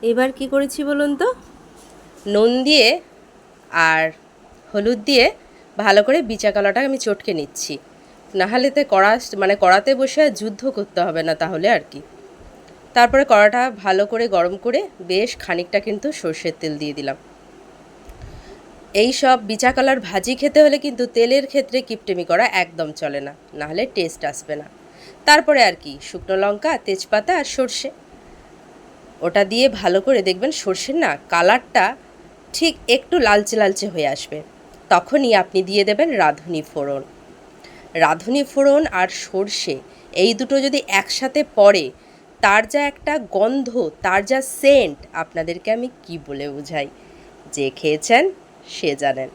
এবার কি করেছি বলুন তো, নুন দিয়ে আর হলুদ দিয়ে ভালো করে বিচা কলাটা আমি চটকে নিচ্ছি। নাহলেতে কড়াতে বসে যুদ্ধ করতে হবে না তাহলে আর কি। তারপরে কড়াটা ভালো করে গরম করে বেশ খানিকটা কিন্তু সর্ষের তেল দিয়ে দিলাম। এই সব বিচা কলার ভাজি খেতে হলে কিন্তু তেলের ক্ষেত্রে কিপটেমি করা একদম চলে না, নাহলে টেস্ট আসবে না। তারপরে আর কি শুকনো লঙ্কা, তেজপাতা আর সর্ষে, ওটা দিয়ে ভালো করে দেখবেন সর্ষের না কালারটা ঠিক একটু লালচে লালচে হয়ে আসবে। তখনই আপনি দিয়ে দেবেন রাঁধুনি ফোড়ন। রাঁধুনি ফোড়ন আর সর্ষে এই দুটো যদি একসাথে পড়ে, তার যা একটা গন্ধ, তার যা সেন্ট, আপনাদেরকে আমি কি বলে বোঝাই, যে খেয়েছেন সে জানেন।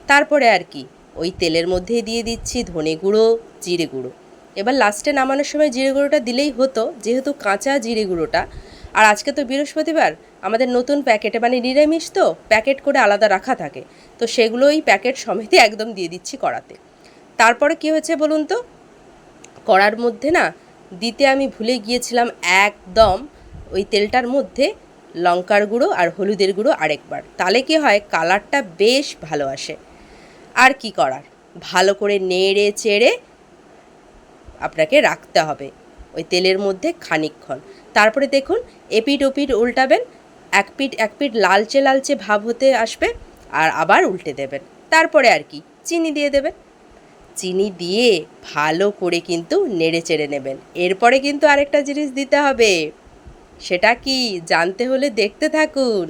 তারপরে আর কি ওই তেলের মধ্যেই দিয়ে দিচ্ছি ধনে গুঁড়ো, জিরে গুঁড়ো। এবার লাস্টে নামানোর সময় জিরে গুঁড়োটা দিলেই হতো, যেহেতু কাঁচা জিরে গুঁড়োটা। আর আজকে তো বৃহস্পতিবার, আমাদের নতুন প্যাকেটে মানে নিরামিষ তো প্যাকেট করে আলাদা রাখা থাকে, তো সেগুলোই প্যাকেট সমেতই একদম দিয়ে দিচ্ছি কড়াতে। তারপরে কি হয়েছে বলুন তো, কড়ার মধ্যে না দিতে আমি ভুলে গিয়েছিলাম একদম ওই তেলটার মধ্যে লঙ্কার গুঁড়ো আর হলুদের গুঁড়ো আরেকবার। তাহলে কি হয়, কালারটা বেশ ভালো আসে। আর কি করার, ভালো করে নেড়ে চেড়ে আপনাকে রাখতে হবে ওই তেলের মধ্যে খানিকক্ষণ। তারপরে দেখুন এপিট ওপিট উল্টাবেন, এক পিঠ লালচে লালচে ভাব হতে আসবে, আর আবার উল্টে দেবেন। তারপরে আর কি চিনি দিয়ে দেবেন। চিনি দিয়ে ভালো করে কিন্তু নেড়ে চেড়ে নেবেন। এরপরে কিন্তু আরেকটা জিনিস দিতে হবে, সেটা কি জানতে হলে দেখতে থাকুন।